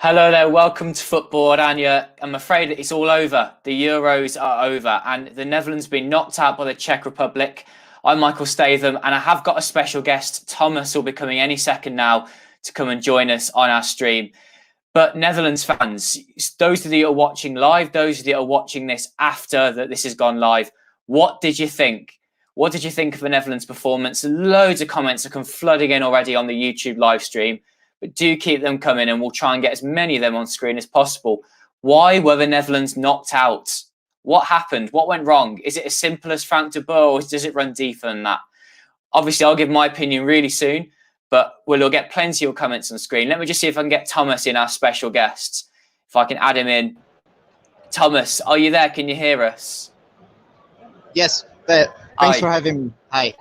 Hello there, welcome to Football-Oranje. I'm afraid it's all over. The Euros are over and the Netherlands have been knocked out by the Czech Republic. I'm Michael Statham and I have got a special guest. Tomas will be coming any second now to come and join us on our stream. But Netherlands fans, those of you that are watching live, those of you that are watching this after that this has gone live, what did you think? What did you think of the Netherlands performance? Loads of comments have come flooding in already on the YouTube live stream. But do keep them coming and we'll try and get as many of them on screen as possible. Why were the Netherlands knocked out? What happened? What went wrong? Is it as simple as Frank de Boer or does it run deeper than that? Obviously, I'll give my opinion really soon, but we'll get plenty of comments on screen. Let me just see if I can get Tomas in, our special guest. If I can add him in. Tomas, are you there? Can you hear us? Yes, thanks for having me. Hi.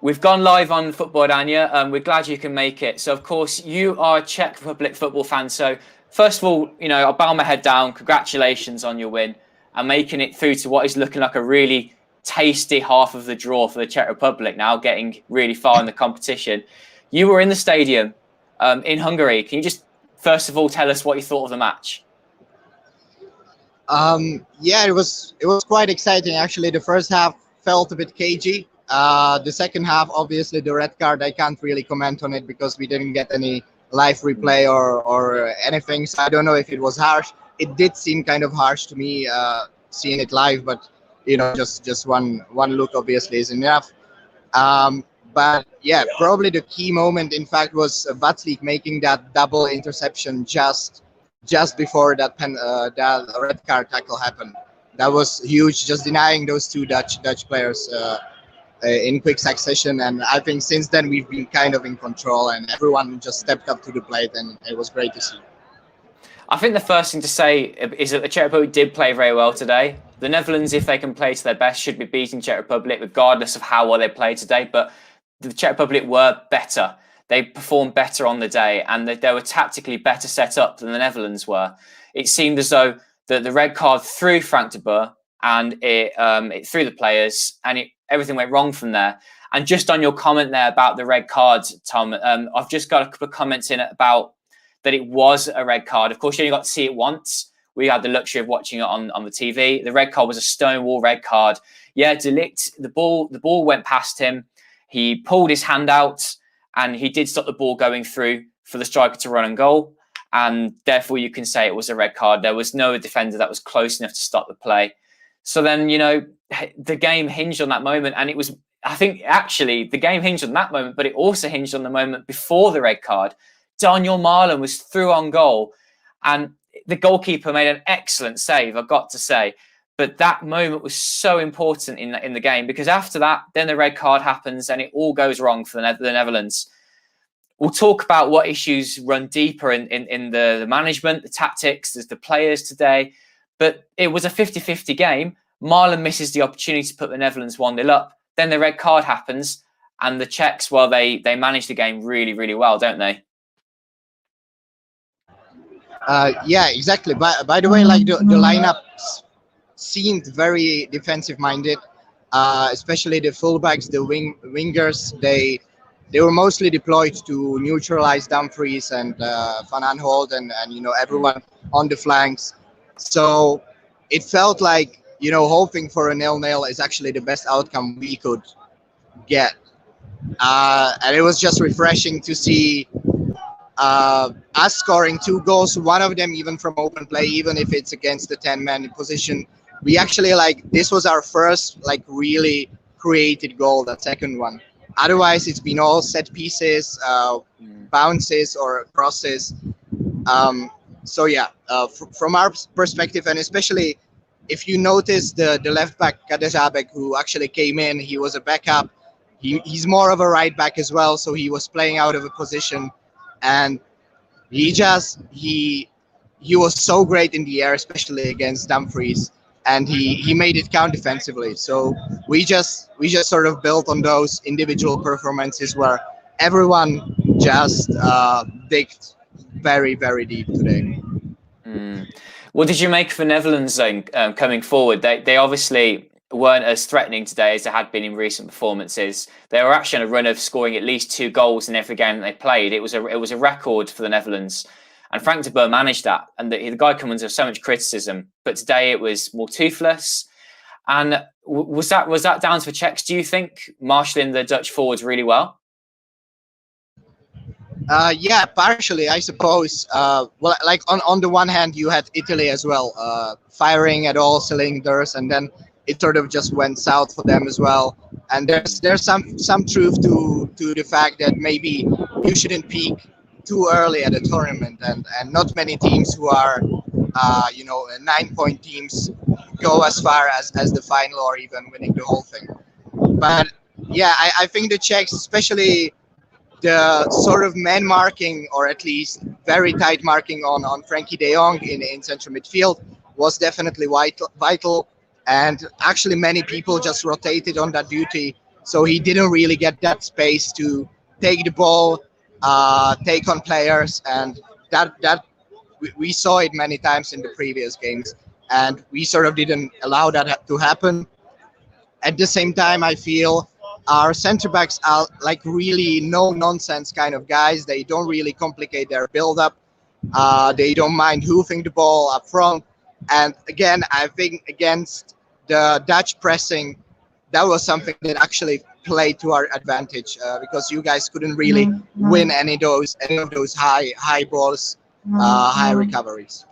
We've gone live on Football-Oranje. We're glad you can make it. So, of course, you are a Czech Republic football fan. So, first of all, I'll bow my head down. Congratulations on your win and making it through to what is looking like a really tasty half of the draw for the Czech Republic now, getting really far in the competition. You were in the stadium in Hungary. Can you just, first of all, tell us what you thought of the match? Yeah, it was quite exciting, actually. The first half felt a bit cagey. The second half, obviously, the red card, I can't really comment on it because we didn't get any live replay or anything. So I don't know if it was harsh. It did seem kind of harsh to me seeing it live, but just one look obviously is enough. But yeah, probably the key moment, in fact, was Vatslik making that double interception just before that red card tackle happened. That was huge, just denying those two Dutch players in quick succession, and I think since then we've been kind of in control and everyone just stepped up to the plate and it was great to see. I think the first thing to say is that the Czech Republic did play very well today. The Netherlands, if they can play to their best, should be beating Czech Republic regardless of how well they play today, but the Czech Republic were better. They performed better on the day and they were tactically better set up than the Netherlands were. It seemed as though the red card threw Frank de Boer and it threw the players and everything went wrong from there. And just on your comment there about the red card, Tom, I've just got a couple of comments in about that it was a red card. Of course, you only got to see it once. We had the luxury of watching it on the TV. The red card was a stonewall red card. Yeah, De Ligt, the ball went past him. He pulled his hand out and he did stop the ball going through for the striker to run and goal. And therefore, you can say it was a red card. There was no defender that was close enough to stop the play. So then, the game hinged on that moment. And I think actually the game hinged on that moment, but it also hinged on the moment before the red card. Daniel Marlon was through on goal and the goalkeeper made an excellent save, I've got to say. But that moment was so important in the game because after that, then the red card happens and it all goes wrong for the Netherlands. We'll talk about what issues run deeper in the management, the tactics, the players today. But it was a 50-50 game. Marlon misses the opportunity to put the Netherlands 1-0 up. Then the red card happens. And the Czechs, well, they manage the game really, really well, don't they? Yeah, exactly. By the way, like the lineup seemed very defensive-minded, especially the fullbacks, the wingers. They were mostly deployed to neutralize Dumfries and Van Aanholt and everyone on the flanks. So it felt like, hoping for a 0-0 is actually the best outcome we could get. And it was just refreshing to see us scoring 2 goals, one of them even from open play, even if it's against the 10-man position. We actually, this was our first, really created goal, that second one. Otherwise, it's been all set pieces, bounces or crosses. So yeah, from our perspective, and especially if you notice the left back Kadeřábek, who actually came in, he was a backup. He's more of a right back as well, so he was playing out of a position, and he was so great in the air, especially against Dumfries, and he made it count defensively. So we just sort of built on those individual performances where everyone just digged very, very deep today. What did you make of the Netherlands coming forward? They obviously weren't as threatening today as they had been in recent performances. They were actually on a run of scoring at least 2 goals in every game that they played. It was a record for the Netherlands. And Frank de Boer managed that, and the guy comes under so much criticism. But today it was more toothless. And was that down to the Czechs? Do you think marshalling the Dutch forwards really well? Yeah, partially, I suppose. Well, like on the one hand, you had Italy as well, firing at all cylinders, and then it sort of just went south for them as well. And there's some truth to the fact that maybe you shouldn't peak too early at a tournament, and not many teams who are 9-point teams go as far as the final or even winning the whole thing. But yeah, I think the Czechs, especially the sort of man marking, or at least very tight marking on Frankie de Jong in central midfield, was definitely vital. And actually many people just rotated on that duty, so he didn't really get that space to take the ball, take on players, and that we saw it many times in the previous games, and we sort of didn't allow that to happen. At the same time, I feel our center backs are like really no nonsense kind of guys. They don't really complicate their build up. They don't mind hoofing the ball up front. And again, I think against the Dutch pressing, that was something that actually played to our advantage, because you guys couldn't really win any of those high balls, high recoveries.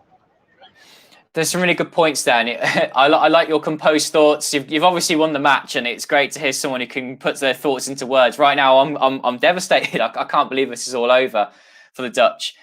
There's some really good points there, and I like your composed thoughts. You've obviously won the match, and it's great to hear someone who can put their thoughts into words. Right now, I'm devastated. I can't believe this is all over for the Dutch.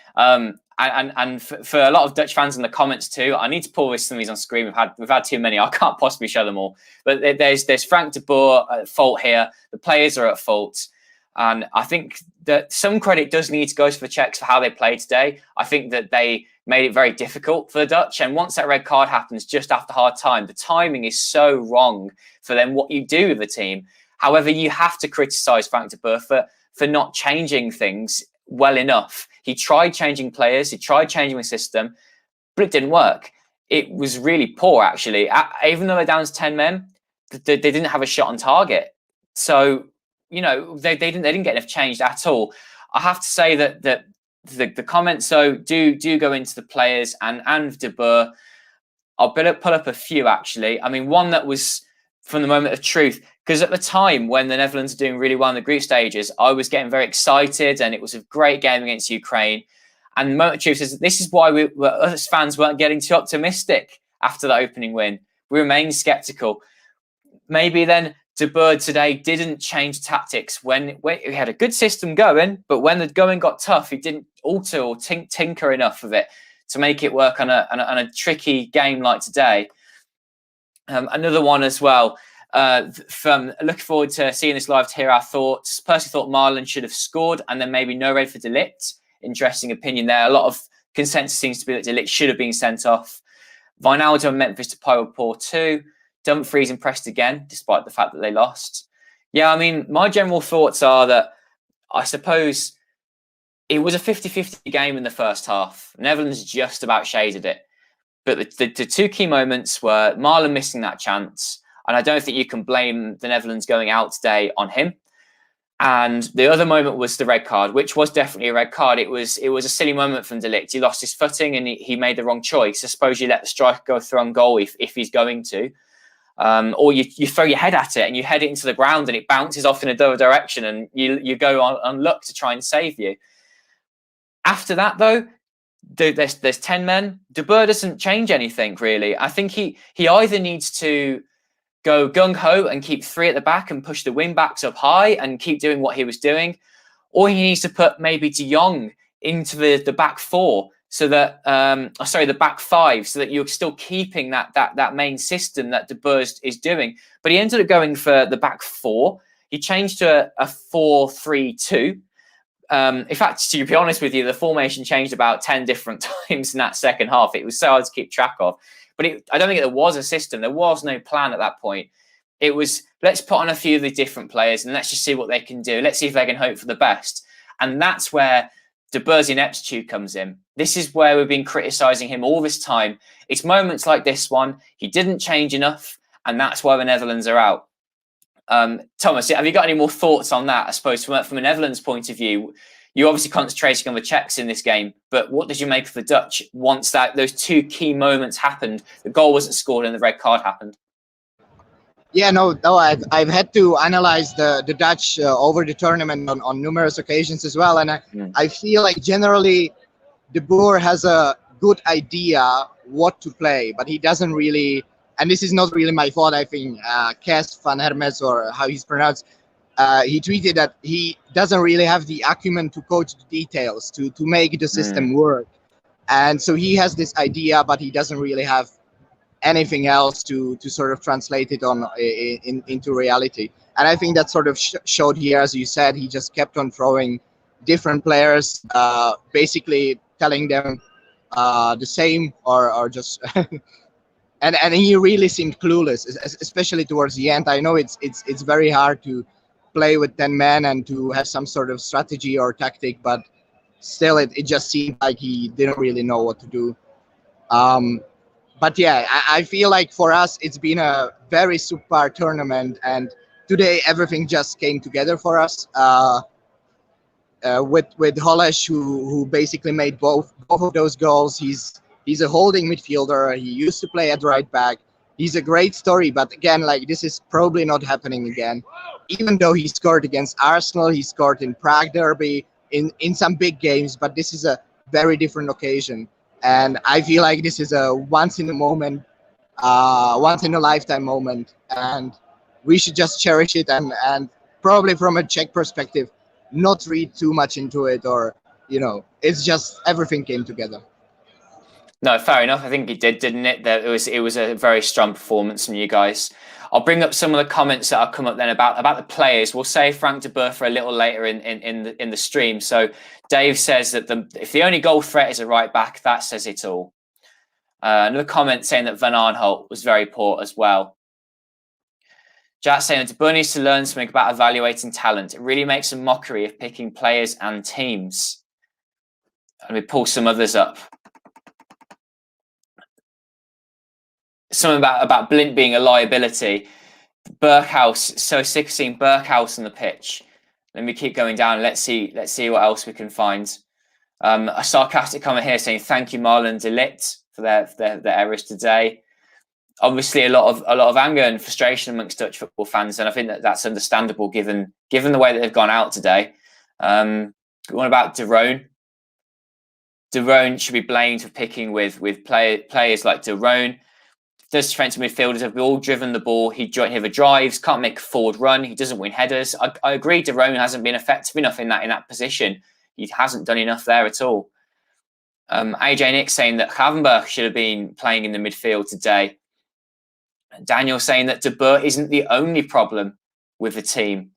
And for a lot of Dutch fans in the comments too, I need to pull some of these on screen. We've had too many. I can't possibly show them all. But there's Frank de Boer at fault here. The players are at fault. And I think that some credit does need to go to the Czechs for how they played today. I think that they made it very difficult for the Dutch. And once that red card happens just after hard time, the timing is so wrong for them, what you do with the team. However, you have to criticise Frank de Boer for not changing things well enough. He tried changing players, he tried changing the system, but it didn't work. It was really poor, actually. Even though they're down to 10 men, they didn't have a shot on target. So, they didn't get enough changed at all. I have to say that the comments though do go into the players and de Boer. I'll pull up a few actually. I mean, one that was from the moment of truth, because at the time when the Netherlands are doing really well in the group stages, I was getting very excited, and it was a great game against Ukraine. And the moment of truth says this is why us fans weren't getting too optimistic after the opening win. We remained sceptical. Maybe then de Boer today didn't change tactics when he had a good system going, but when the going got tough, he didn't alter or tinker enough of it to make it work on a tricky game like today. Another one as well. From looking forward to seeing this live to hear our thoughts. Personally thought Marlon should have scored, and then maybe no red for De Ligt. Interesting opinion there. A lot of consensus seems to be that De Ligt should have been sent off. Wijnaldum and Memphis Depay were poor too. Dumfries impressed again, despite the fact that they lost. Yeah, I mean, my general thoughts are that I suppose it was a 50-50 game in the first half. Netherlands just about shaded it. But the two key moments were Marlon missing that chance, and I don't think you can blame the Netherlands going out today on him. And the other moment was the red card, which was definitely a red card. It was a silly moment from De Ligt. He lost his footing and he made the wrong choice. I suppose you let the striker go through on goal if he's going to. Or you throw your head at it and you head it into the ground and it bounces off in a other direction and you go on luck to try and save you. After that, though, there's 10 men. De Boer doesn't change anything, really. I think he either needs to go gung-ho and keep 3 at the back and push the wing-backs up high and keep doing what he was doing, or he needs to put maybe De Jong into the back 4, so that the back 5, so that you're still keeping that main system that De Boer is doing. But he ended up going for the back 4. He changed to a 4-3-2. In fact, to be honest with you, the formation changed about 10 different times in that second half. It was so hard to keep track of. But I don't think there was a system. There was no plan at that point. It was, let's put on a few of the different players and let's just see what they can do. Let's see if they can hope for the best. And that's where De Boer's ineptitude comes in. This is where we've been criticising him all this time. It's moments like this one. He didn't change enough, and that's why the Netherlands are out. Thomas, have you got any more thoughts on that? I suppose from a Netherlands point of view, you're obviously concentrating on the Czechs in this game, but what did you make of the Dutch once those two key moments happened? The goal wasn't scored and the red card happened. Yeah, no. I've had to analyze the Dutch over the tournament on numerous occasions as well, and I feel like generally De Boer has a good idea what to play, but he doesn't really. And this is not really my fault. I think Kes van Hermes, or how he's pronounced, he tweeted that he doesn't really have the acumen to coach the details to make the system work, and so he has this idea, but he doesn't really have anything else to sort of translate it on into reality. And I think that sort of showed here, as you said. He just kept on throwing different players, basically telling them the same, or just and he really seemed clueless, especially towards the end. I know it's very hard to play with 10 men and to have some sort of strategy or tactic, but still it just seemed like he didn't really know what to do. But yeah, I feel like for us, it's been a very subpar tournament, and today everything just came together for us. With Holeš, who basically made both of those goals. He's a holding midfielder. He used to play at right back. He's a great story, but again, like, this is probably not happening again. Even though he scored against Arsenal, he scored in Prague Derby, in some big games, but this is a very different occasion. And I feel like this is a once in a lifetime moment, and we should just cherish it, and probably from a Czech perspective, not read too much into it, or it's just everything came together. No, fair enough. I think it did, didn't it? That it was a very strong performance from you guys. I'll bring up some of the comments that have come up then about the players. We'll save Frank de Boer for a little later in the stream. So Dave says that if the only goal threat is a right back, that says it all. Another comment saying that Van Aanholt was very poor as well. Jack saying that De Boer needs to learn something about evaluating talent. It really makes a mockery of picking players and teams. Let me pull some others up. Something about Blint being a liability. Berghaus, so sick of seeing Berghaus on the pitch. Let me keep going down. Let's see what else we can find. A sarcastic comment here saying thank you, Marlon de Ligt, for their errors today. Obviously, a lot of anger and frustration amongst Dutch football fans, and I think that's understandable given the way that they've gone out today. What about De Roon? De Roon should be blamed for picking with players like De Roon. Those defensive midfielders have all driven the ball. He never drives, can't make a forward run. He doesn't win headers. I agree. De Roon hasn't been effective enough in that position. He hasn't done enough there at all. AJ Nick saying that Gravenberch should have been playing in the midfield today. Daniel saying that De Boer isn't the only problem with the team.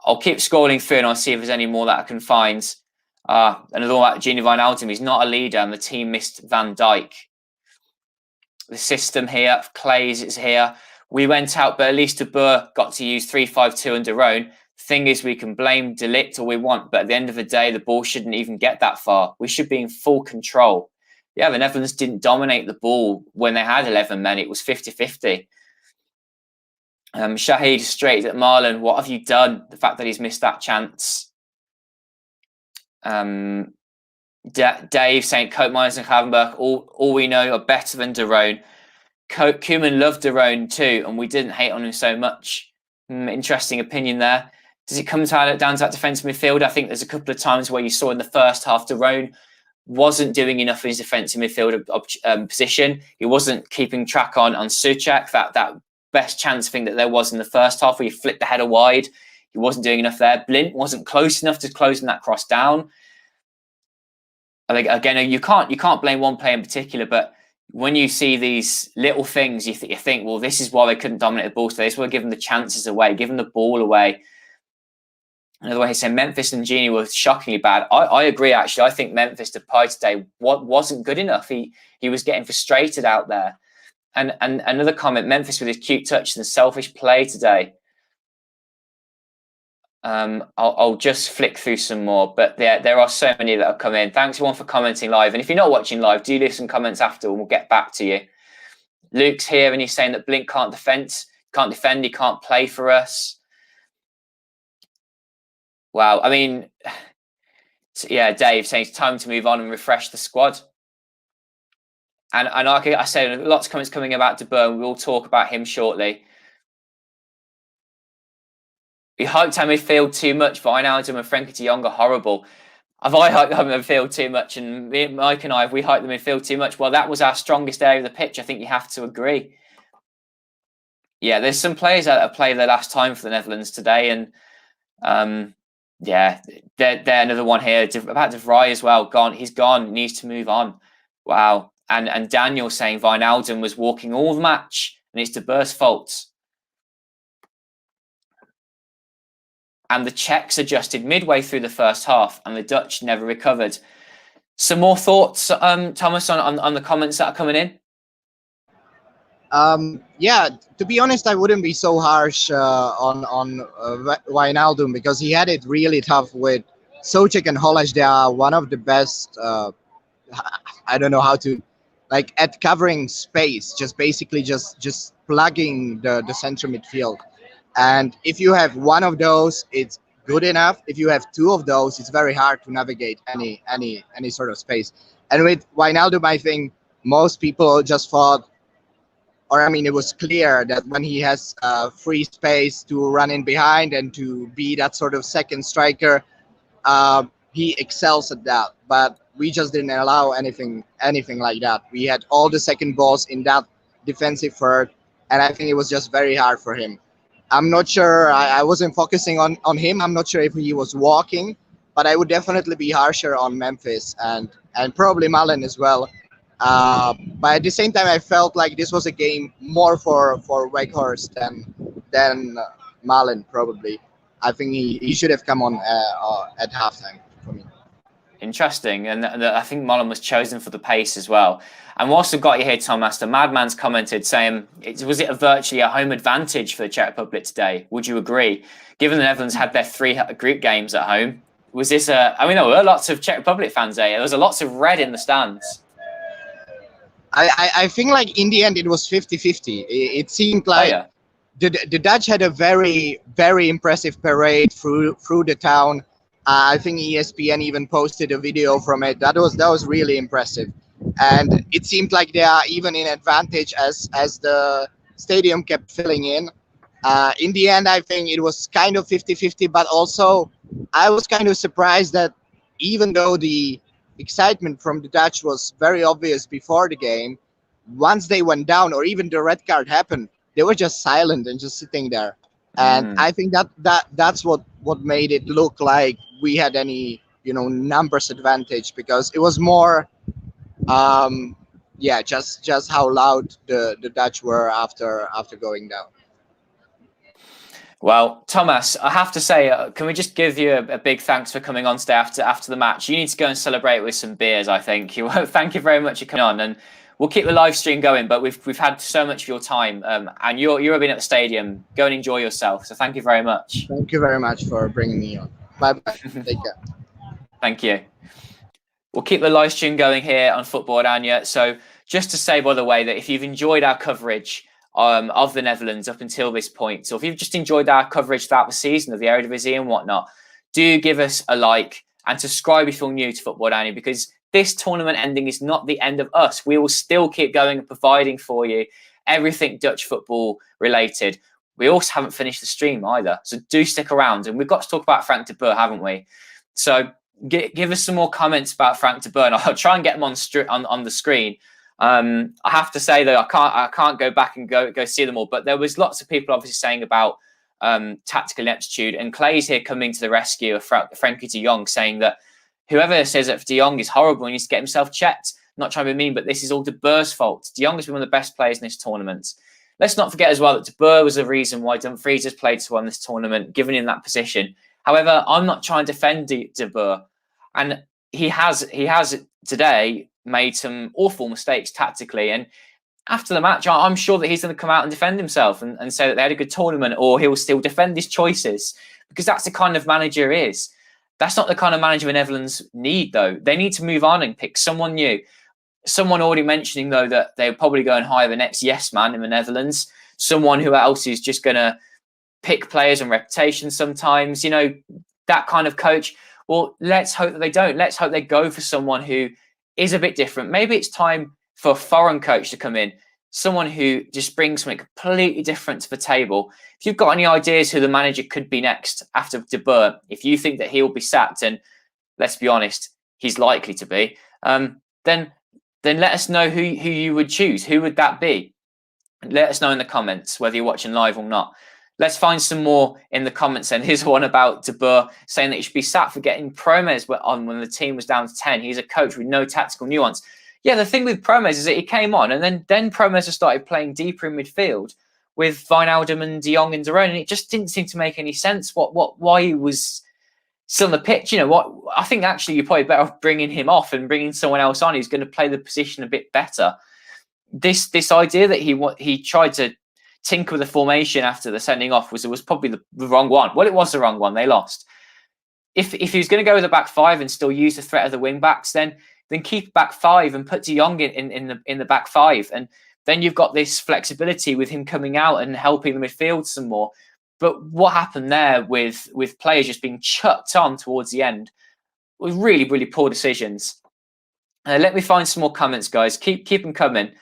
I'll keep scrolling through and I'll see if there's any more that I can find. Another one about Gini Wijnaldum. He's not a leader and the team missed Van Dijk. The system here, Clays is here. We went out, but at least De Boer got to use 3-5-2 and De Roon. Thing is, we can blame De Ligt all we want, but at the end of the day, the ball shouldn't even get that far. We should be in full control. Yeah, the Netherlands didn't dominate the ball when they had 11 men. It was 50-50. Shahid straight at Marlon. What have you done? The fact that he's missed that chance. Dave saying Koopmeiners and Gravenberch, all we know are better than De Roon. Koeman loved De Roon too, and we didn't hate on him so much. Interesting opinion there. Does it come down to that defensive midfield? I think there's a couple of times where you saw in the first half De Roon wasn't doing enough in his defensive midfield position. He wasn't keeping track on Souček, that best chance thing that there was in the first half where he flipped the header wide. He wasn't doing enough there. Blint wasn't close enough to closing that cross down. I think again, you can't blame one player in particular, but when you see these little things, you think, well, this is why they couldn't dominate the ball today. This is why giving the chances away, giving the ball away. Another way he said Memphis and Gini were shockingly bad. I agree, actually. I think Memphis Depay today wasn't good enough. He was getting frustrated out there. And another comment, Memphis with his cute touch and selfish play today. I'll just flick through some more, but there are so many that have come in. Thanks everyone for commenting live. And if you're not watching live, do leave some comments after and we'll get back to you. Luke's here and he's saying that Blink can't defend, he can't play for us. Wow, I mean, So, yeah, Dave saying it's time to move on and refresh the squad. And like I said, lots of comments coming about De Boer. We'll talk about him shortly. We hyped our midfield too much. Wijnaldum and Frenkie de Jong are horrible. Have I hyped our midfield too much? And Mike and I, have we hyped the midfield too much? Well, that was our strongest area of the pitch. I think you have to agree. Yeah, there's some players that have played their last time for the Netherlands today. And yeah, they're another one here. About De Vrij as well. Gone. He's gone. Needs to move on. Wow. And Daniel saying Wijnaldum was walking all the match and it's De Boer's fault. And the Czechs adjusted midway through the first half and the Dutch never recovered. Some more thoughts, Thomas, on the comments that are coming in? Yeah, to be honest, I wouldn't be so harsh on Wijnaldum because he had it really tough with Souček and Holeš. They are one of the best, I don't know how to, like at covering space, just basically just plugging the central midfield. And if you have one of those, it's good enough. If you have two of those, it's very hard to navigate any sort of space. And with Wijnaldum, I think most people just thought, or I mean, it was clear that when he has free space to run in behind and to be that sort of second striker, he excels at that. But we just didn't allow anything like that. We had all the second balls in that defensive third, and I think it was just very hard for him. I'm not sure. I wasn't focusing on him. I'm not sure if he was walking, but I would definitely be harsher on Memphis and probably Malen as well. But at the same time, I felt like this was a game more for Weghorst than Malen probably. I think he should have come on at halftime for me. Interesting, and I think Malen was chosen for the pace as well. And whilst I've got you here, Tomas, the Madman's commented saying, was it virtually a home advantage for the Czech Republic today? Would you agree? Given the Netherlands had their 3 group games at home, was this I mean, there were lots of Czech Republic fans there. There was lots of red in the stands. I think like in the end it was 50-50. It seemed like the Dutch had a very, very impressive parade through the town. I think ESPN even posted a video from it. That was really impressive. And it seemed like they are even in advantage as the stadium kept filling in. In the end, I think it was kind of 50-50, but also I was kind of surprised that even though the excitement from the Dutch was very obvious before the game, once they went down or even the red card happened, they were just silent and just sitting there. And I think that's what made it look like we had any numbers advantage, because it was more just how loud the Dutch were after going down. Well, Tomas, I have to say, can we just give you a big thanks for coming on today after the match? You need to go and celebrate with some beers, I think. Thank you very much for coming on, and we'll keep the live stream going. But we've had so much of your time, and you've been at the stadium. Go and enjoy yourself. So thank you very much. Thank you very much for bringing me on. Bye bye. Take care. Thank you. We'll keep the live stream going here on Football-Oranje. So just to say, by the way, that if you've enjoyed our coverage of the Netherlands up until this point, so if you've just enjoyed our coverage throughout the season of the Eredivisie and whatnot, do give us a like and subscribe if you're new to Football-Oranje, because this tournament ending is not the end of us. We will still keep going and providing for you everything Dutch football related. We also haven't finished the stream either, so do stick around. And we've got to talk about Frank de Boer, haven't we? So give us some more comments about Frank de Boer, and I'll try and get them on the screen. I have to say though, I can't go back and go see them all, but there was lots of people obviously saying about tactical ineptitude, and Clay's here coming to the rescue of Frenkie de Jong, saying that whoever says that de Jong is horrible needs to get himself checked. Not trying to be mean, but this is all De Boer's fault. De Jong has been one of the best players in this tournament. Let's not forget as well that De Boer was the reason why Dumfries has played so well in this tournament, given him that position. However, I'm not trying to defend De Boer, and he has today made some awful mistakes tactically. And after the match, I'm sure that he's going to come out and defend himself and say that they had a good tournament, or he'll still defend his choices, because that's the kind of manager he is. That's not the kind of manager the Netherlands need, though. They need to move on and pick someone new. Someone already mentioning, though, that they're probably going to hire the next yes man in the Netherlands. Someone who else is just going to pick players on reputation sometimes. That kind of coach. Well, let's hope that they don't. Let's hope they go for someone who is a bit different. Maybe it's time for a foreign coach to come in, someone who just brings something completely different to the table. If you've got any ideas who the manager could be next after De Boer, if you think that he will be sacked, and let's be honest, he's likely to be, then let us know who you would choose. Who would that be? Let us know in the comments, whether you're watching live or not. Let's find some more in the comments. And here's one about De Boer saying that he should be sacked for getting Promes on when the team was down to 10. He's a coach with no tactical nuance. Yeah, the thing with Promes is that he came on and then Promes started playing deeper in midfield with Wijnaldum and De Jong and De Roon, and it just didn't seem to make any sense why he was still on the pitch. You know what? I think actually you're probably better off bringing him off and bringing someone else on who's going to play the position a bit better. This idea that he tried to tinker with the formation after the sending off was probably the wrong one. Well, it was the wrong one. They lost. If he was going to go with a back five and still use the threat of the wing backs, then keep back five and put De Jong in the back five, and then you've got this flexibility with him coming out and helping the midfield some more. But what happened there with players just being chucked on towards the end was really, really poor decisions. Let me find some more comments, guys. Keep them coming.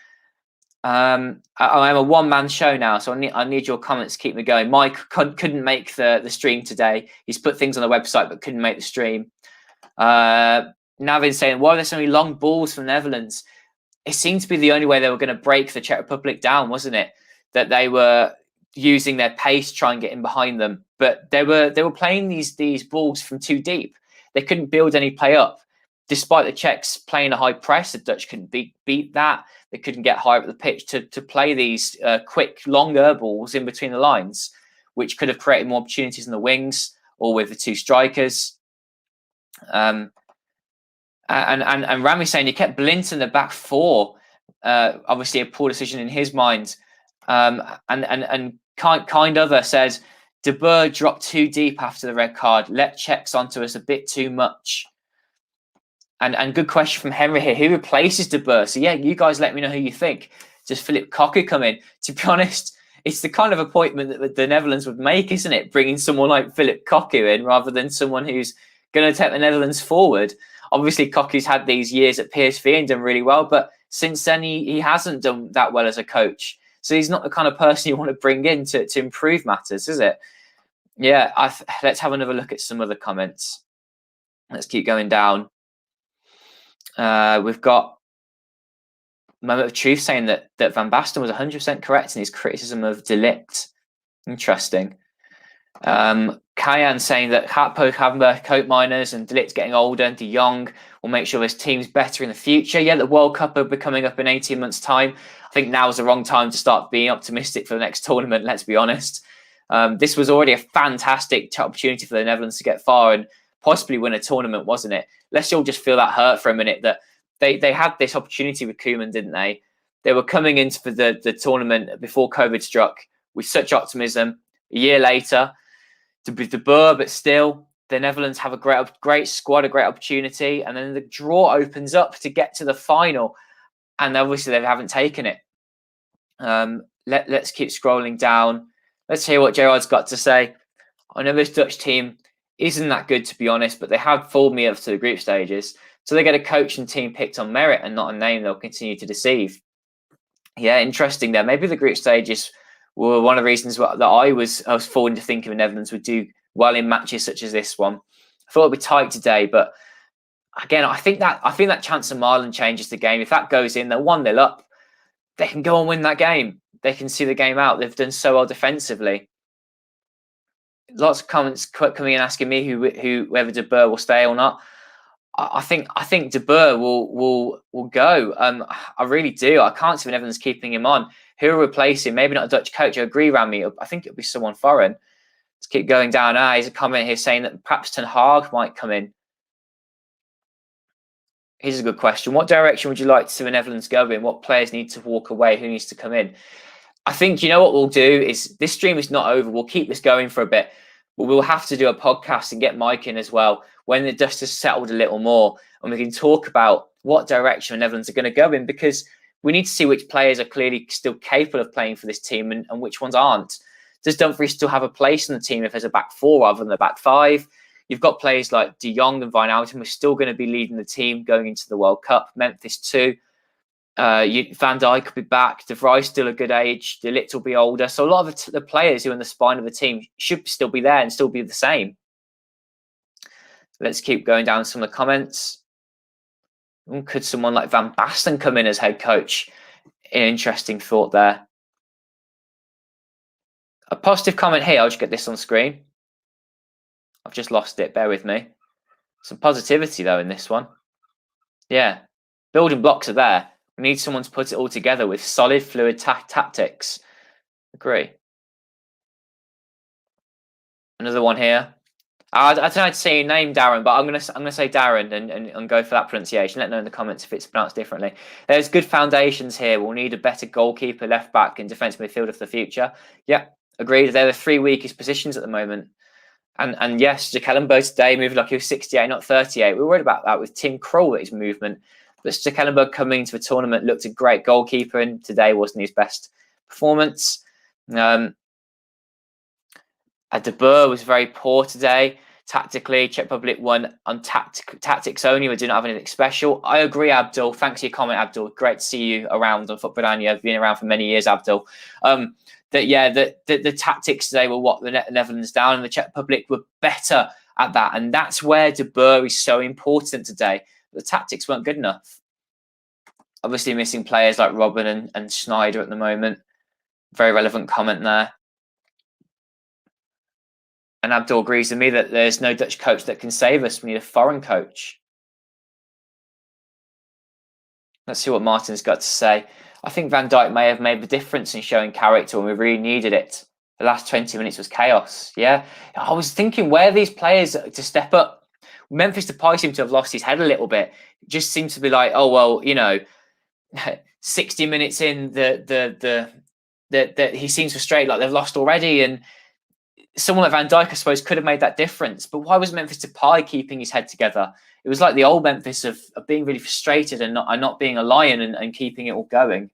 I am a one-man show now, so I need your comments to keep me going. Mike couldn't make the stream today. He's put things on the website but couldn't make the stream. Navin's saying, why are there so many long balls from the Netherlands? It seemed to be the only way they were going to break the Czech Republic down, wasn't it? That they were using their pace to try and get in behind them. But they were playing these balls from too deep. They couldn't build any play up. Despite the Czechs playing a high press, the Dutch couldn't beat that. They couldn't get higher up the pitch to play these quick, longer balls in between the lines, which could have created more opportunities in the wings or with the two strikers. And Rami saying he kept Blint in the back four. Obviously, a poor decision in his mind. And Kind Other says De Boer dropped too deep after the red card. Let Czechs onto us a bit too much. And good question from Henry here. Who replaces De Boer? So, yeah, you guys let me know who you think. Does Philip Cocu come in? To be honest, it's the kind of appointment that the Netherlands would make, isn't it? Bringing someone like Philip Cocu in rather than someone who's going to take the Netherlands forward. Obviously, Cocu's had these years at PSV and done really well, but since then he hasn't done that well as a coach. So he's not the kind of person you want to bring in to improve matters, is it? Yeah, let's have another look at some other comments. Let's keep going down. We've got Moment of Truth saying that Van Basten was 100% correct in his criticism of De Ligt. Interesting. Kayan saying that Gakpo, Havenberg, Coat Miners and De Ligt's getting older and De Jong will make sure this team's better in the future. Yeah, the World Cup will be coming up in 18 months' time. I think now is the wrong time to start being optimistic for the next tournament, let's be honest. This was already a fantastic opportunity for the Netherlands to get far and possibly win a tournament, wasn't it? Let's all just feel that hurt for a minute that they had this opportunity with Koeman, didn't they? They were coming into the tournament before COVID struck with such optimism. A year later, to be De Boer, but still, the Netherlands have a great squad, a great opportunity, and then the draw opens up to get to the final, and obviously they haven't taken it. Let's keep scrolling down. Let's hear what Gerard's got to say. I know this Dutch team isn't that good, to be honest, but they have fooled me up to the group stages. So they get a coach and team picked on merit and not a name they'll continue to deceive. Yeah, interesting there. Maybe the group stages were one of the reasons that I was falling to think of the Netherlands would do well in matches such as this one. I thought it'd be tight today, but again, I think that chance of Marlon changes the game. If that goes in, they're 1-0 up. They can go and win that game. They can see the game out. They've done so well defensively. Lots of comments coming in asking me whether De Boer will stay or not. I think De Boer will go. I really do. I can't see the Netherlands keeping him on. Who will replace him? Maybe not a Dutch coach. I agree, Rami. I think it'll be someone foreign. Let's keep going down. Here's a comment here saying that perhaps Ten Hag might come in. Here's a good question. What direction would you like to see the Netherlands go in? What players need to walk away? Who needs to come in? I think, you know what we'll do is, this stream is not over. We'll keep this going for a bit, but we'll have to do a podcast and get Mike in as well when the dust has settled a little more, and we can talk about what direction the Netherlands are going to go in, because we need to see which players are clearly still capable of playing for this team and which ones aren't. Does Dumfries still have a place in the team if there's a back four rather than a back five? You've got players like De Jong and Wijnaldum who are still going to be leading the team going into the World Cup. Memphis too. Van Dijk could be back. De Vrij still a good age. De Ligt will be older. So a lot of the players who are in the spine of the team should still be there and still be the same. Let's keep going down some of the comments. Could someone like Van Basten come in as head coach? An interesting thought there. A positive comment here. I'll just get this on screen. I've just lost it. Bear with me. Some positivity though in this one. Yeah, building blocks are there. We need someone to put it all together with solid, fluid tactics. Agree. Another one here. I don't know how to say your name, Darren, but I'm gonna say Darren and go for that pronunciation. Let me know in the comments if it's pronounced differently. There's good foundations here. We'll need a better goalkeeper, left back, and defensive midfielder for the future. Yeah, agreed. They're the 3 weakest positions at the moment. And yes, Stekelenburg today moved like he was 68, not 38. We were worried about that with Tim Krul at his movement. But Stekelenburg coming into the tournament looked a great goalkeeper, and today wasn't his best performance. De Boer was very poor today. Tactically, Czech Republic won on tactics only. We didn't have anything special. I agree, Abdul. Thanks for your comment, Abdul. Great to see you around on Football-Oranje. I've been around for many years, Abdul. The tactics today were what the Netherlands down, and the Czech Republic were better at that. And that's where De Boer is so important today. The tactics weren't good enough. Obviously missing players like Robben and Schneider at the moment. Very relevant comment there. And Abdul agrees with me that there's no Dutch coach that can save us. We need a foreign coach. Let's see what Martin's got to say. I think Van Dijk may have made the difference in showing character when we really needed it. The last 20 minutes was chaos. Yeah, I was thinking where are these players to step up. Memphis Depay seemed to have lost his head a little bit. It just seemed to be like, oh well, 60 minutes in, he seems frustrated, like they've lost already. And someone like Van Dijk, I suppose, could have made that difference. But why was Memphis Depay keeping his head together? It was like the old Memphis of being really frustrated and not being a lion and keeping it all going.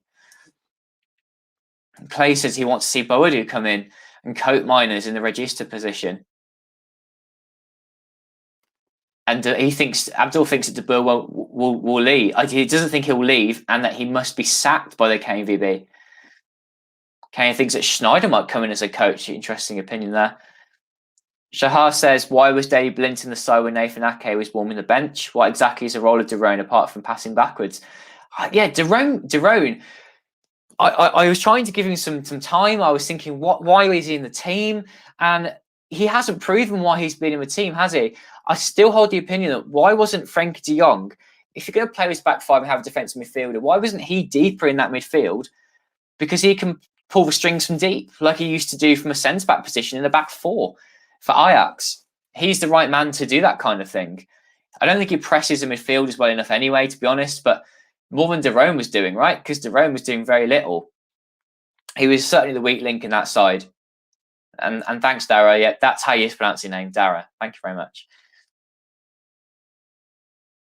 Clay says he wants to see Boadu come in and coat Miners in the register position. And Abdul thinks that De Boer will leave. He doesn't think he'll leave and that he must be sacked by the KNVB. Kane thinks that Schneider might come in as a coach. Interesting opinion there. Shahar says, why was Daley Blind in the side when Nathan Ake was warming the bench? What exactly is the role of De Roon apart from passing backwards? Yeah, De Roon. I was trying to give him some time. I was thinking, why is he in the team? And he hasn't proven why he's been in the team, has he? I still hold the opinion that why wasn't Frenkie de Jong, if you're going to play his back five and have a defensive midfielder, why wasn't he deeper in that midfield? Because he can pull the strings from deep, like he used to do from a centre-back position in the back four for Ajax. He's the right man to do that kind of thing. I don't think he presses the midfielders well enough anyway, to be honest, but more than De Roon was doing, right? Because De Roon was doing very little. He was certainly the weak link in that side. And thanks, Dara. Yeah, that's how you pronounce your name, Dara. Thank you very much.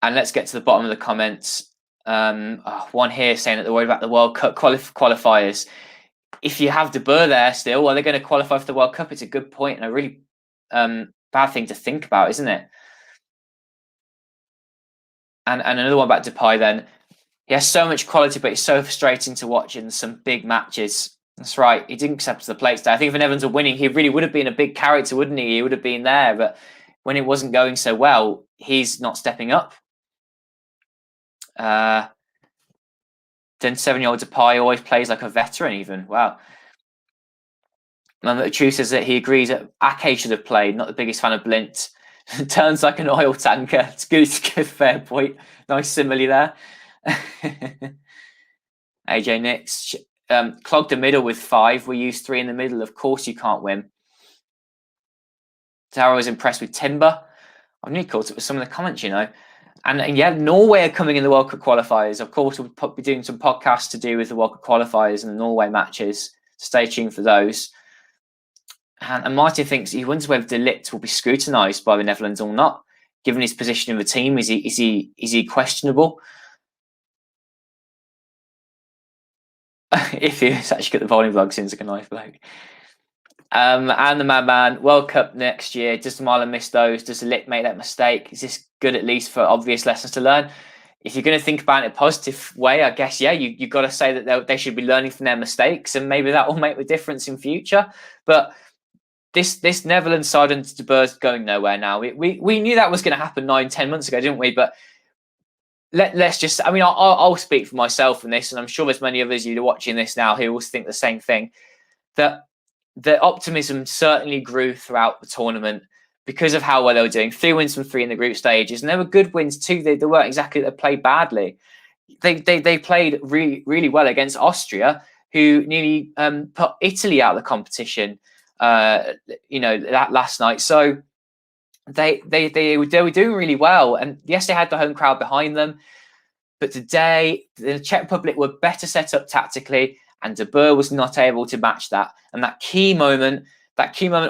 And let's get to the bottom of the comments. One here saying that they're worried about the World Cup qualifiers. If you have De Boer there still, are they going to qualify for the World Cup? It's a good point and a really bad thing to think about, isn't it? And another one about Depay then. He has so much quality, but it's so frustrating to watch in some big matches. That's right. He didn't accept the plate today. I think if the Netherlands were winning, he really would have been a big character, wouldn't he? He would have been there. But when it wasn't going so well, he's not stepping up. Then 7-year-old Depay always plays like a veteran even. Wow. And the truth is that he agrees that Ake should have played, not the biggest fan of Blint. Turns like an oil tanker. It's good, fair point. Nice simile there. AJ Nix. Clogged the middle with 5. We used 3 in the middle. Of course you can't win. Tara was impressed with Timber. I've nearly caught up with some of the comments, And yeah, Norway are coming in the World Cup qualifiers. Of course, we'll be doing some podcasts to do with the World Cup qualifiers and the Norway matches. Stay tuned for those. And Martin thinks he wonders whether De Ligt will be scrutinised by the Netherlands or not, given his position in the team. Is he questionable? If he's actually got the bowling vlog, seems like a nice bloke. And the madman, World Cup next year. Does Marlon miss those? Does Lit make that mistake? Is this good at least for obvious lessons to learn? If you're going to think about it in a positive way, I guess, yeah, you've got to say that they should be learning from their mistakes, and maybe that will make the difference in future. But this Netherlands side under De Boer's going nowhere now. We knew that was going to happen 9-10 months ago, didn't we? But let's just, I mean, I'll speak for myself in this, and I'm sure there's many others you watching this now who will think the same thing, that the optimism certainly grew throughout the tournament because of how well they were doing. 3 wins from 3 in the group stages, and they were good wins too. They weren't exactly, they played badly. They played really, really well against Austria, who nearly put Italy out of the competition, that last night. So they were doing really well, and yes, they had the home crowd behind them. But today, the Czech Republic were better set up tactically, and De Boer was not able to match that. And that key moment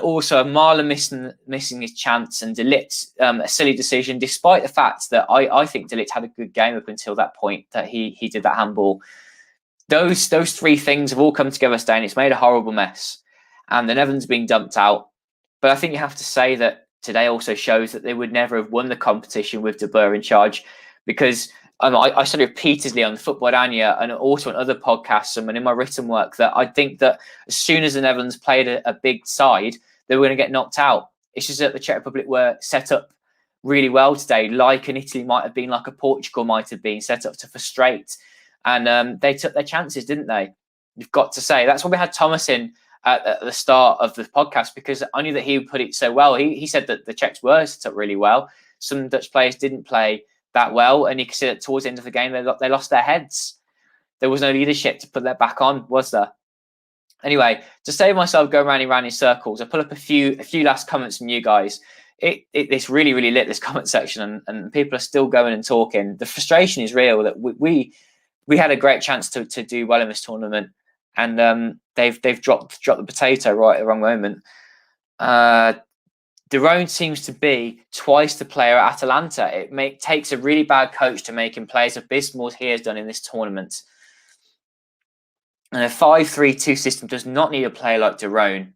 also, Marlon missing his chance, and De Ligt, a silly decision, despite the fact that I think De Ligt had a good game up until that point that he did that handball. Those 3 things have all come together today, and it's made a horrible mess. And the Netherlands being dumped out. But I think you have to say that today also shows that they would never have won the competition with De Boer in charge, because I said repeatedly on the Football-Oranje and also on other podcasts and in my written work that I think that as soon as the Netherlands played a big side, they were going to get knocked out. It's just that the Czech Republic were set up really well today, like an Italy might have been, like a Portugal might have been, set up to frustrate. And they took their chances, didn't they? You've got to say. That's why we had Tomas in at the start of the podcast, because I knew that he would put it so well. He said that the Czechs were set up really well. Some Dutch players didn't play that well, and you can see that towards the end of the game they lost their heads. There was no leadership to put that back on, was there? Anyway, to save myself going round in circles, I put up a few last comments from you guys. It's really, really lit, this comment section, and people are still going and talking. The frustration is real that we had a great chance to do well in this tournament, and they've dropped the potato right at the wrong moment. De Roon seems to be twice the player at Atalanta. It takes a really bad coach to make him play as abysmal as he has done in this tournament. And a 5-3-2 system does not need a player like De Roon.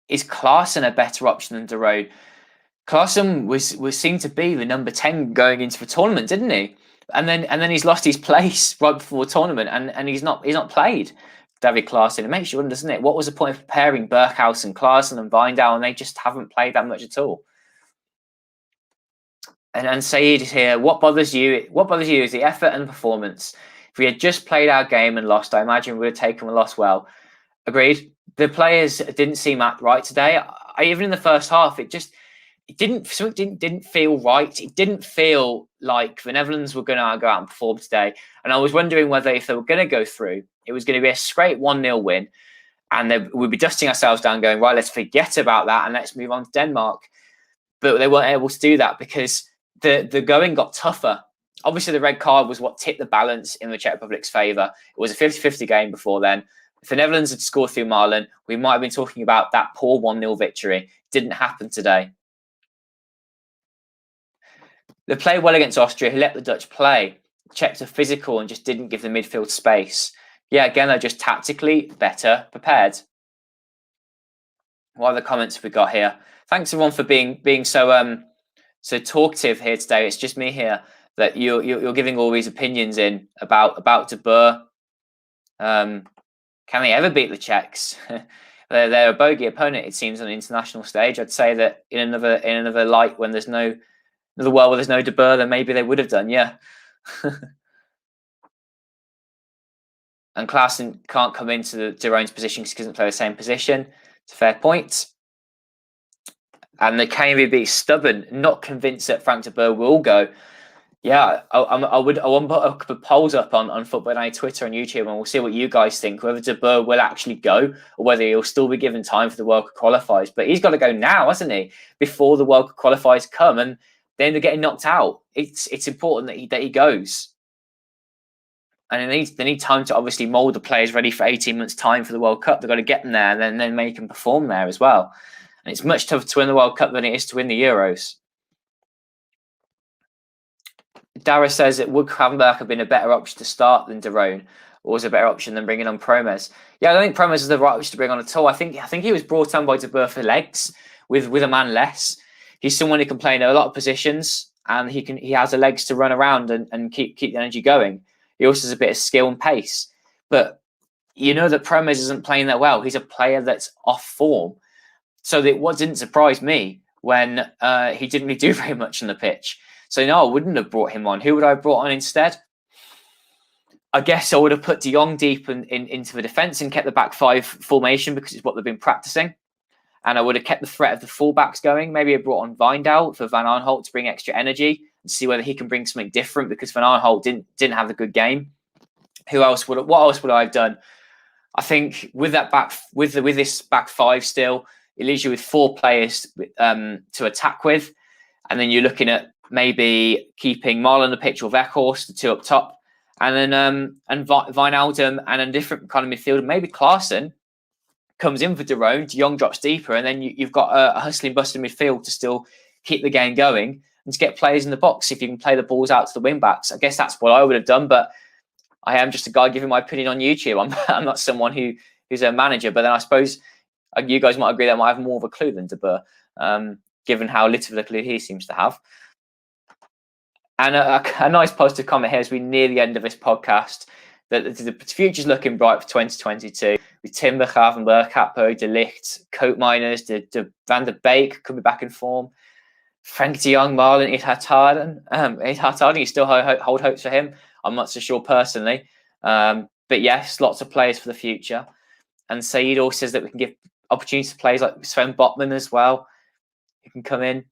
Is Klaassen a better option than De Roon? Klaassen was seen to be the number 10 going into the tournament, didn't he? And then he's lost his place right before the tournament, and he's not played. David Klaassen. It makes you wonder, doesn't it? What was the point of preparing Berghuis and Klaassen and Wijndal, and they just haven't played that much at all? And Saeed is here. What bothers you? What bothers you is the effort and performance. If we had just played our game and lost, I imagine we would have taken the loss well. Agreed. The players didn't seem right today. Even in the first half, it didn't feel right. It didn't feel like the Netherlands were going to go out and perform today. And I was wondering whether, if they were going to go through, it was going to be a straight 1-0 win, and we'd be dusting ourselves down, going, right, let's forget about that and let's move on to Denmark. But they weren't able to do that because the going got tougher. Obviously, the red card was what tipped the balance in the Czech Republic's favour. It was a 50-50 game before then. If the Netherlands had scored through Marlon, we might have been talking about that poor 1-0 victory. Didn't happen today. They played well against Austria, who let the Dutch play. Czechs are physical and just didn't give the midfield space. Yeah, again, they're just tactically better prepared. What other comments have we got here? Thanks everyone for being so talkative here today. It's just me here that you're giving all these opinions in about De Boer. Can they ever beat the Czechs? They're a bogey opponent, it seems, on an international stage. I'd say that in another light, when there's no another world where there's no De Boer, then maybe they would have done, yeah. And Klaassen can't come into De Roon's position because he doesn't play the same position. It's a fair point. And the KNVB is stubborn, not convinced that Frank De Boer will go. Yeah, I want to put a couple of polls up on Football-Oranje Twitter and YouTube, and we'll see what you guys think, whether De Boer will actually go or whether he'll still be given time for the World Cup qualifiers. But he's got to go now, hasn't he? Before the World Cup qualifiers come, and then they're getting knocked out. It's important that he goes. And they need time to obviously mould the players ready for 18 months' time for the World Cup. They've got to get them there and then make them perform there as well. And it's much tougher to win the World Cup than it is to win the Euros. Dara says that would Gravenberch have been a better option to start than De Roon? was a better option than bringing on Promes. Yeah, I don't think Promes is the right option to bring on at all. I think he was brought on by De Boer for legs with a man less. He's someone who can play in a lot of positions, and he has the legs to run around and keep the energy going. He also has a bit of skill and pace. But you know that Promes isn't playing that well. He's a player that's off form. So what didn't surprise me when he didn't really do very much on the pitch. So no, I wouldn't have brought him on. Who would I have brought on instead? I guess I would have put De Jong deep into the defence and kept the back five formation because it's what they've been practicing. And I would have kept the threat of the fullbacks going. Maybe I brought on Wijndal for Van Aanholt to bring extra energy and see whether he can bring something different because Van Aanholt didn't have a good game. What else would I have done? I think with this back five still, it leaves you with 4 players to attack with, and then you're looking at maybe keeping Marlon on the pitch or Weghorst, the 2 up top, and then and Wijnaldum and a different kind of midfielder. Maybe Klaassen comes in for De Jong drops deeper, and then you've got a hustling, bustling midfield to still keep the game going and to get players in the box if you can play the balls out to the wing backs. I guess that's what I would have done, but I am just a guy giving my opinion on YouTube. I'm not someone who's a manager, but then I suppose you guys might agree that I might have more of a clue than De Boer, given how little of a clue he seems to have. And a nice positive comment here as we near the end of this podcast, that the future's looking bright for 2022 with Timber, Gravenberch, Capo, De Ligt, Koopmeiners, de Van der Beek could be back in form. Frank de Jong, Marlon, Ithartarden, you still hold hopes for him? I'm not so sure personally. But yes, lots of players for the future. And Saeed also says that we can give opportunities to players like Sven Botman as well, who can come in.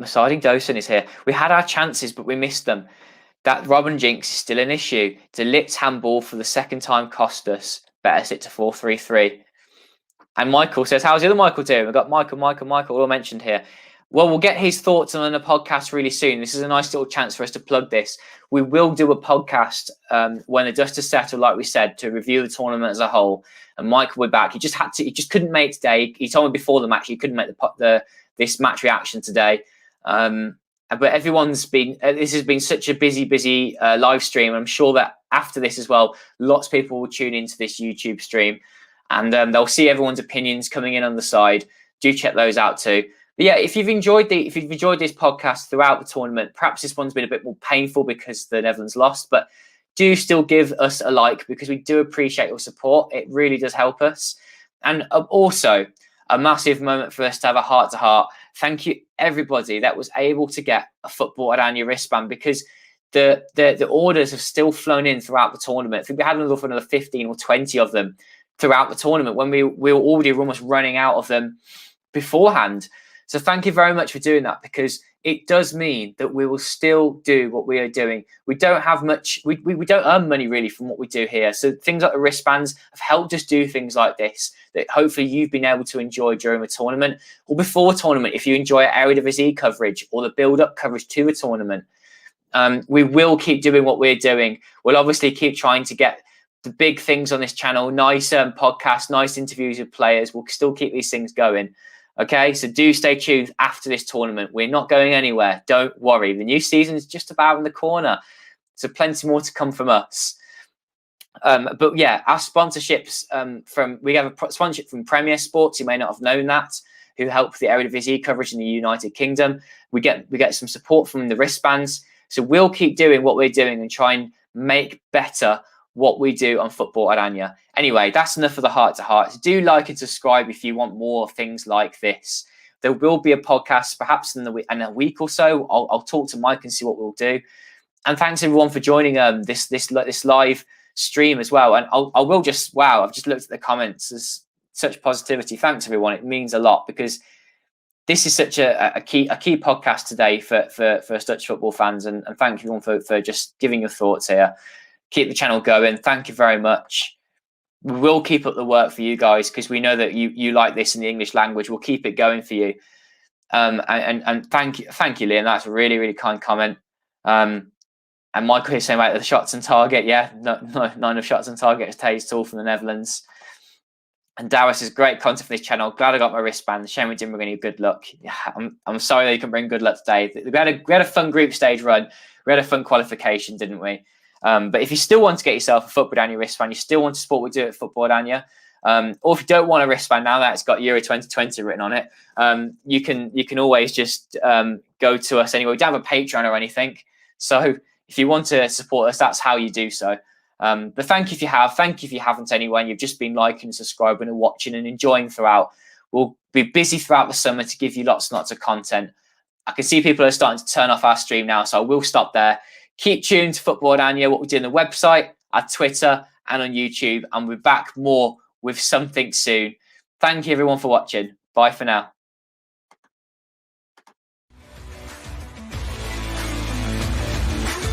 Masadi Dosen is here. We had our chances, but we missed them. That Robin jinx is still an issue. De Ligt's handball for the second time cost us. Better sit to 4-3-3. And Michael says, how's the other Michael doing? We've got Michael all mentioned here. Well, we'll get his thoughts on the podcast really soon. This is a nice little chance for us to plug this. We will do a podcast when the dust has settled, like we said, to review the tournament as a whole. And Michael will be back. He just couldn't make today. He told me before the match he couldn't make this match reaction today. But everyone's been. This has been such a busy live stream. I'm sure that after this as well, lots of people will tune into this YouTube stream, and they'll see everyone's opinions coming in on the side. Do check those out too. But yeah, if you've enjoyed this podcast throughout the tournament, perhaps this one's been a bit more painful because the Netherlands lost, but do still give us a like because we do appreciate your support. It really does help us. And also a massive moment for us to have a heart-to-heart. Thank you, everybody that was able to get a Football-Oranje wristband because the orders have still flown in throughout the tournament. I think we had another 15 or 20 of them throughout the tournament when we were already almost running out of them beforehand. So thank you very much for doing that because it does mean that we will still do what we are doing. We don't have much, we don't earn money really from what we do here. So things like the wristbands have helped us do things like this that hopefully you've been able to enjoy during the tournament or before a tournament if you enjoy Eredivisie coverage or the build-up coverage to a tournament. We will keep doing what we're doing. We'll obviously keep trying to get the big things on this channel, nice podcasts, nice interviews with players. We'll still keep these things going. Okay, so do stay tuned after this tournament. We're not going anywhere. Don't worry. The new season is just about in the corner. So plenty more to come from us. But yeah, our sponsorships we have a sponsorship from Premier Sports. You may not have known that, who help the Eredivisie coverage in the United Kingdom. We get some support from the wristbands. So we'll keep doing what we're doing and try and make better what we do on Football-Oranje. Anyway, that's enough of the heart-to-heart. Do like and subscribe if you want more things like this. There will be a podcast perhaps in a week or so. I'll talk to Mike and see what we'll do. And thanks everyone for joining this live stream as well. And I will just, wow, I've just looked at the comments. There's such positivity. Thanks everyone. It means a lot because this is such a key podcast today for Dutch football fans. And thank everyone for just giving your thoughts here. Keep the channel going. Thank you very much. We will keep up the work for you guys because we know that you like this in the English language. We'll keep it going for you. And thank you, Liam. That's a really, really kind comment. And Michael is saying about the shots on target. Yeah, no shots on target as Tays Tool from the Netherlands. And Darius is great content for this channel. Glad I got my wristband. Shame we didn't bring any good luck. Yeah, I'm sorry that you can bring good luck today. We had a fun group stage run. We had a fun qualification, didn't we? But if you still want to get yourself a Football-Oranje wristband, you still want to support what we do at Football-Oranje, or if you don't want a wristband now that it's got Euro 2020 written on it, you can always just go to us anyway. We don't have a Patreon or anything. So if you want to support us, that's how you do so. But thank you if you have. Thank you if you haven't anyway, and you've just been liking, subscribing and watching and enjoying throughout. We'll be busy throughout the summer to give you lots and lots of content. I can see people are starting to turn off our stream now, so I will stop there. Keep tuned to Football-Oranje, what we do on the website, our Twitter and on YouTube, and we'll be back more with something soon. Thank you everyone for watching. Bye for now.